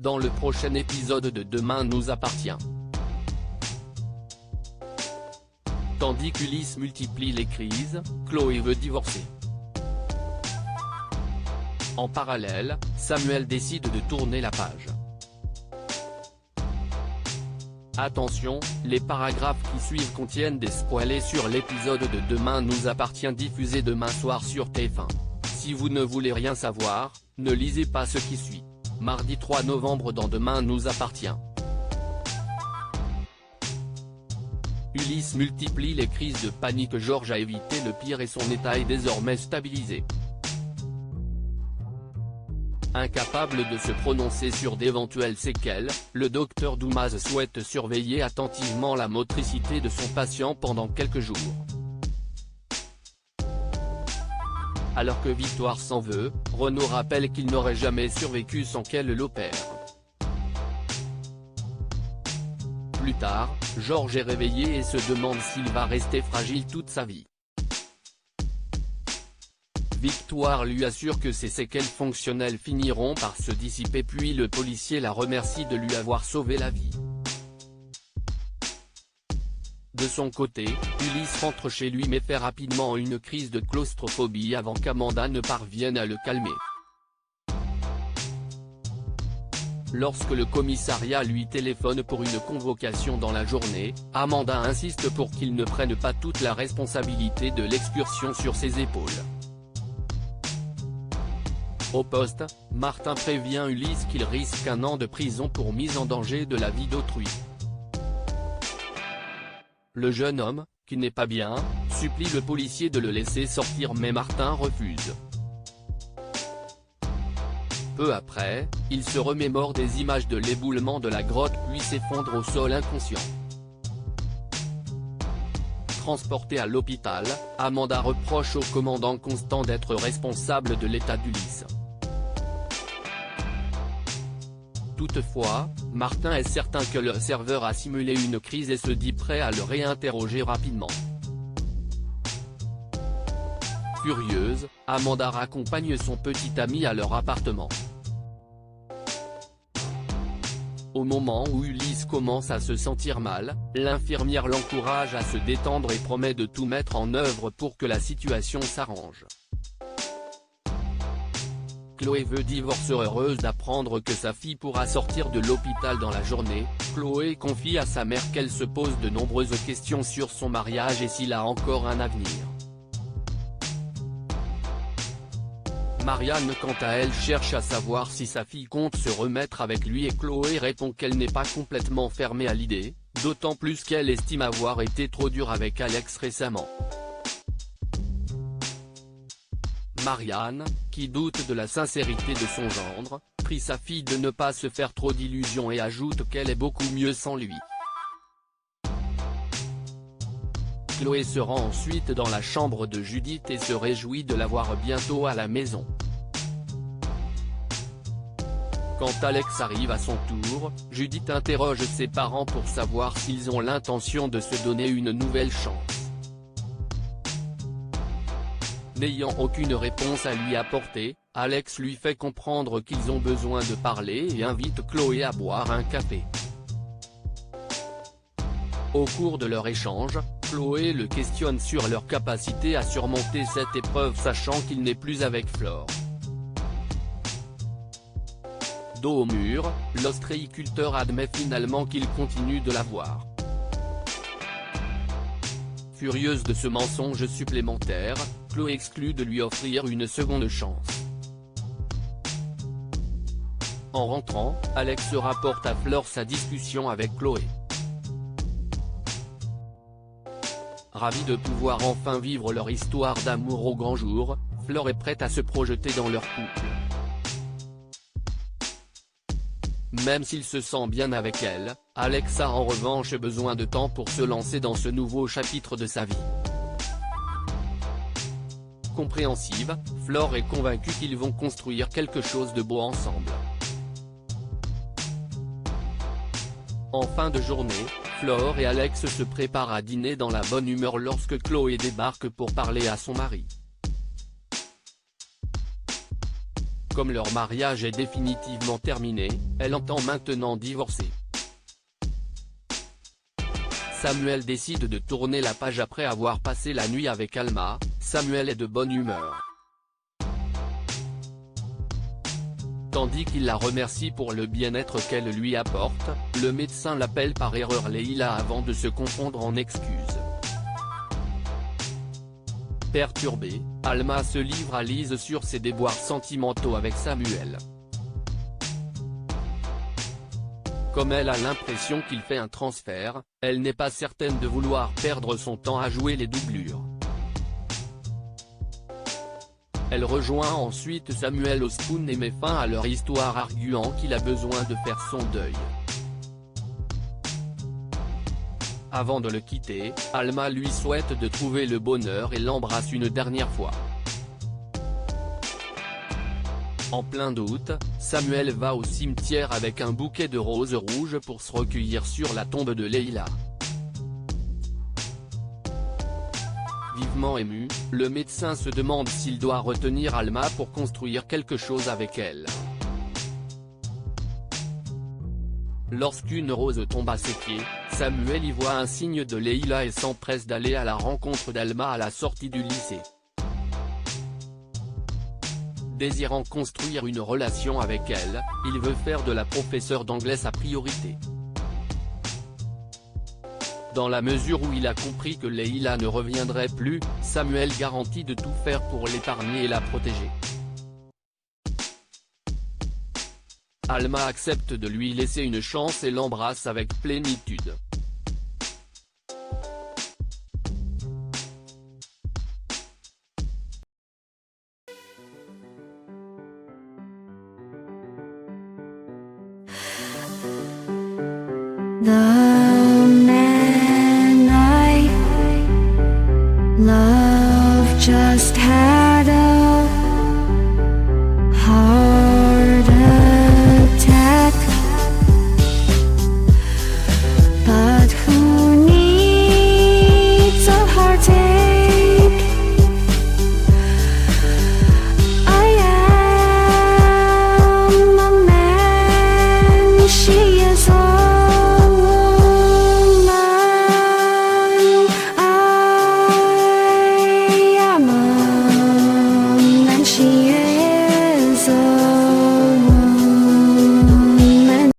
dans le prochain épisode de Demain nous appartient. Tandis qu'Ulysse multiplie les crises, Chloé veut divorcer. En parallèle, Samuel décide de tourner la page. Attention, les paragraphes qui suivent contiennent des spoilers sur l'épisode de Demain nous appartient diffusé demain soir sur TF1. Si vous ne voulez rien savoir, ne lisez pas ce qui suit. Mardi 3 novembre dans Demain nous appartient. Ulysse multiplie les crises de panique. Georges a évité le pire et son état est désormais stabilisé. Incapable de se prononcer sur d'éventuelles séquelles, le docteur Doumaz souhaite surveiller attentivement la motricité de son patient pendant quelques jours. Alors que Victoire s'en veut, Renaud rappelle qu'il n'aurait jamais survécu sans qu'elle l'opère. Plus tard, Georges est réveillé et se demande s'il va rester fragile toute sa vie. Victoire lui assure que ses séquelles fonctionnelles finiront par se dissiper puis le policier la remercie de lui avoir sauvé la vie. De son côté, Ulysse rentre chez lui mais fait rapidement une crise de claustrophobie avant qu'Amanda ne parvienne à le calmer. Lorsque le commissariat lui téléphone pour une convocation dans la journée, Amanda insiste pour qu'il ne prenne pas toute la responsabilité de l'excursion sur ses épaules. Au poste, Martin prévient Ulysse qu'il risque 1 an de prison pour mise en danger de la vie d'autrui. Le jeune homme, qui n'est pas bien, supplie le policier de le laisser sortir mais Martin refuse. Peu après, il se remémore des images de l'éboulement de la grotte puis s'effondre au sol inconscient. Transporté à l'hôpital, Amanda reproche au commandant Constant d'être responsable de l'état d'Ulysse. Toutefois, Martin est certain que le serveur a simulé une crise et se dit prêt à le réinterroger rapidement. Furieuse, Amanda raccompagne son petit ami à leur appartement. Au moment où Ulysse commence à se sentir mal, l'infirmière l'encourage à se détendre et promet de tout mettre en œuvre pour que la situation s'arrange. Chloé veut divorcer. Heureuse d'apprendre que sa fille pourra sortir de l'hôpital dans la journée, Chloé confie à sa mère qu'elle se pose de nombreuses questions sur son mariage et s'il a encore un avenir. Marianne quant à elle cherche à savoir si sa fille compte se remettre avec lui et Chloé répond qu'elle n'est pas complètement fermée à l'idée, d'autant plus qu'elle estime avoir été trop dure avec Alex récemment. Marianne, qui doute de la sincérité de son gendre, prie sa fille de ne pas se faire trop d'illusions et ajoute qu'elle est beaucoup mieux sans lui. Chloé se rend ensuite dans la chambre de Judith et se réjouit de la voir bientôt à la maison. Quand Alex arrive à son tour, Judith interroge ses parents pour savoir s'ils ont l'intention de se donner une nouvelle chance. N'ayant aucune réponse à lui apporter, Alex lui fait comprendre qu'ils ont besoin de parler et invite Chloé à boire un café. Au cours de leur échange, Chloé le questionne sur leur capacité à surmonter cette épreuve sachant qu'il n'est plus avec Flore. Dos au mur, l'ostréiculteur admet finalement qu'il continue de la voir. Furieuse de ce mensonge supplémentaire, Chloé exclut de lui offrir une seconde chance. En rentrant, Alex rapporte à Flore sa discussion avec Chloé. Ravis de pouvoir enfin vivre leur histoire d'amour au grand jour, Flore est prête à se projeter dans leur couple. Même s'il se sent bien avec elle, Alex a en revanche besoin de temps pour se lancer dans ce nouveau chapitre de sa vie. Compréhensive, Flore est convaincue qu'ils vont construire quelque chose de beau ensemble. En fin de journée, Flore et Alex se préparent à dîner dans la bonne humeur lorsque Chloé débarque pour parler à son mari. Comme leur mariage est définitivement terminé, elle entend maintenant divorcer. Samuel décide de tourner la page après avoir passé la nuit avec Alma. Samuel est de bonne humeur. Tandis qu'il la remercie pour le bien-être qu'elle lui apporte, le médecin l'appelle par erreur Leïla avant de se confondre en excuses. Perturbée, Alma se livre à Lise sur ses déboires sentimentaux avec Samuel. Comme elle a l'impression qu'il fait un transfert, elle n'est pas certaine de vouloir perdre son temps à jouer les doublures. Elle rejoint ensuite Samuel au spoon et met fin à leur histoire arguant qu'il a besoin de faire son deuil. Avant de le quitter, Alma lui souhaite de trouver le bonheur et l'embrasse une dernière fois. En plein doute, Samuel va au cimetière avec un bouquet de roses rouges pour se recueillir sur la tombe de Leïla. Vivement ému, le médecin se demande s'il doit retenir Alma pour construire quelque chose avec elle. Lorsqu'une rose tombe à ses pieds, Samuel y voit un signe de Leïla et s'empresse d'aller à la rencontre d'Alma à la sortie du lycée. Désirant construire une relation avec elle, il veut faire de la professeure d'anglais sa priorité. Dans la mesure où il a compris que Leïla ne reviendrait plus, Samuel garantit de tout faire pour l'épargner et la protéger. Alma accepte de lui laisser une chance et l'embrasse avec plénitude. 나